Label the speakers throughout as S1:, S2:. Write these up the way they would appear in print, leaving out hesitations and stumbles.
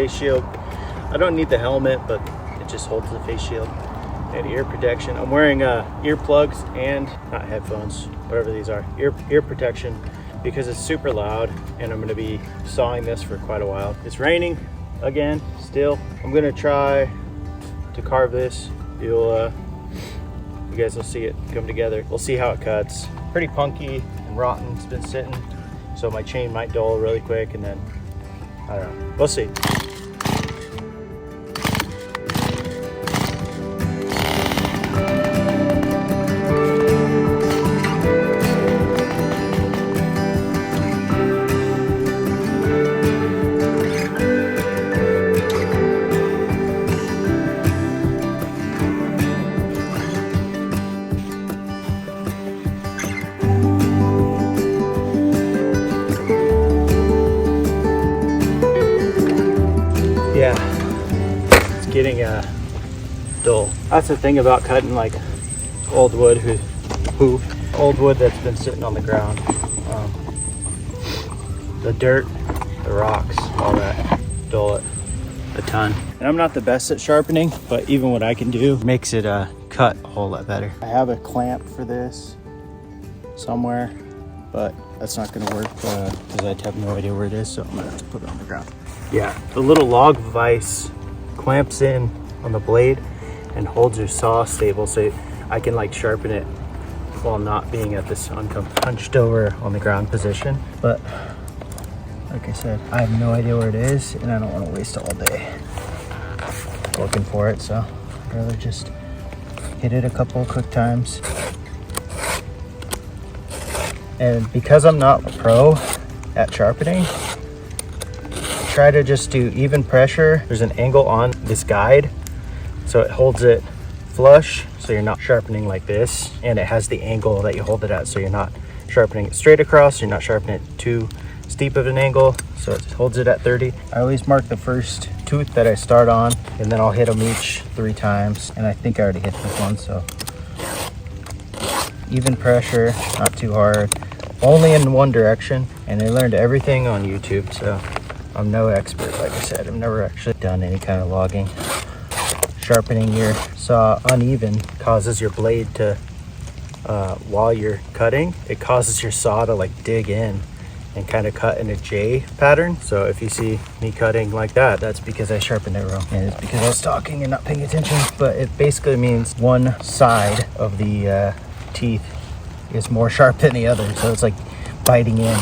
S1: face shield. I don't need the helmet, but it just holds the face shield. And ear protection. I'm wearing earplugs and not headphones, whatever these are, ear protection, because it's super loud and I'm going to be sawing this for quite a while. It's raining again still. I'm going to try to carve this. You guys will see it come together. We'll see how it cuts. Pretty punky and rotten. It's been sitting, so my chain might dull really quick, and then I don't know. We'll see. Yeah, it's getting dull. That's the thing about cutting like old wood, old wood that's been sitting on the ground. The dirt, the rocks, all that, dull it a ton. And I'm not the best at sharpening, but even what I can do makes it cut a whole lot better. I have a clamp for this somewhere, but that's not gonna work because I have no idea where it is, so I'm gonna have to put it on the ground. Yeah, the little log vise clamps in on the blade and holds your saw stable, so I can like sharpen it while not being at this hunched over on the ground position. But like I said, I have no idea where it is, and I don't want to waste all day looking for it, so I'd rather just hit it a couple of quick times. And because I'm not a pro at sharpening, try to just do even pressure. There's an angle on this guide, so it holds it flush, so you're not sharpening like this, and it has the angle that you hold it at, so you're not sharpening it straight across, you're not sharpening it too steep of an angle, so it holds it at 30. I always mark the first tooth that I start on, and then I'll hit them each 3 times, and I think I already hit this one, so even pressure, not too hard, only in one direction. And I learned everything on YouTube, so I'm no expert. Like I said, I've never actually done any kind of logging. Sharpening your saw uneven causes your blade to, while you're cutting, it causes your saw to like dig in and kind of cut in a J pattern. So if you see me cutting like that, that's because I sharpened it wrong. And it's because I was talking and not paying attention. But it basically means one side of the teeth is more sharp than the other. So it's like biting in.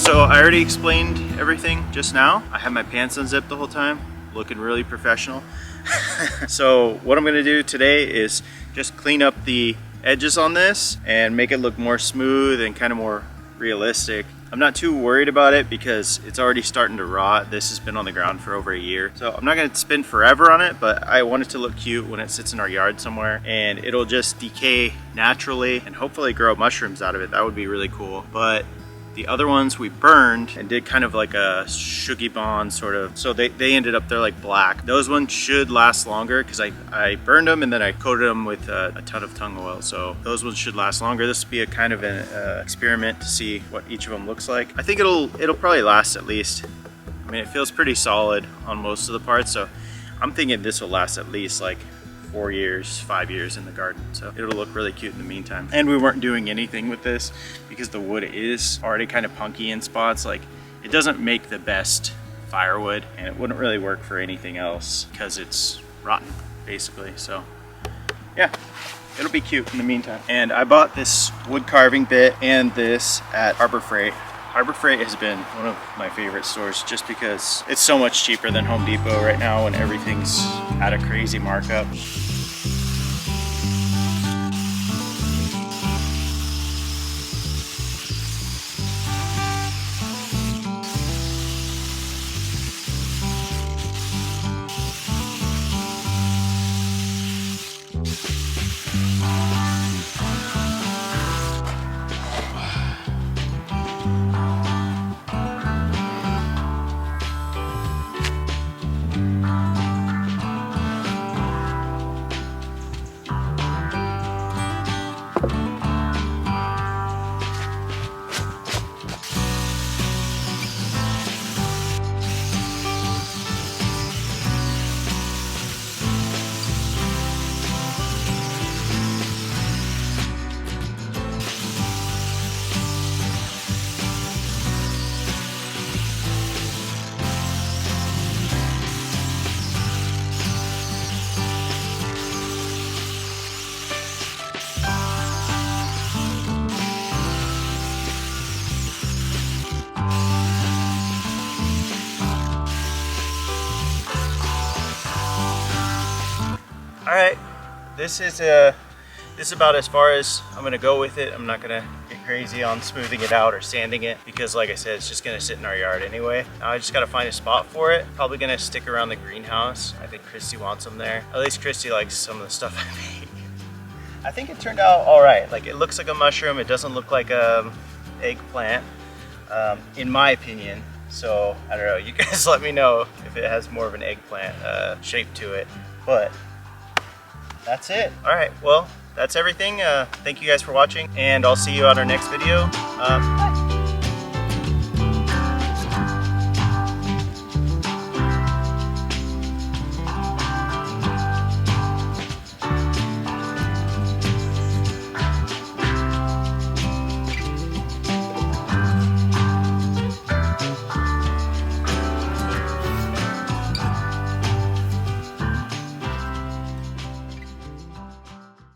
S1: So I already explained everything just now. I had my pants unzipped the whole time, looking really professional. So what I'm gonna do today is just clean up the edges on this and make it look more smooth and kind of more realistic. I'm not too worried about it because it's already starting to rot. This has been on the ground for over a year. So I'm not gonna spend forever on it, but I want it to look cute when it sits in our yard somewhere, and it'll just decay naturally and hopefully grow mushrooms out of it. That would be really cool. But the other ones we burned and did kind of like a shuggy bond sort of. So they ended up, they're like black. Those ones should last longer because I burned them and then I coated them with a ton of tung oil. So those ones should last longer. This will be a kind of an experiment to see what each of them looks like. I think it'll probably last at least. I mean, it feels pretty solid on most of the parts. So I'm thinking this will last at least like 4 years, 5 years in the garden. So it'll look really cute in the meantime. And we weren't doing anything with this because the wood is already kind of punky in spots. Like, it doesn't make the best firewood and it wouldn't really work for anything else because it's rotten basically. So yeah, it'll be cute in the meantime. And I bought this wood carving bit and this at Harbor Freight. Harbor Freight has been one of my favorite stores just because it's so much cheaper than Home Depot right now and everything's at a crazy markup. All right, this is about as far as I'm gonna go with it. I'm not gonna get crazy on smoothing it out or sanding it because, like I said, it's just gonna sit in our yard anyway. Now I just gotta find a spot for it. Probably gonna stick around the greenhouse. I think Kristi wants them there. At least Kristi likes some of the stuff I make. I think it turned out all right. Like, it looks like a mushroom. It doesn't look like a eggplant, in my opinion. So I don't know. You guys let me know if it has more of an eggplant shape to it. But that's it. All right, well, that's everything. Thank you guys for watching, and I'll see you on our next video. Bye.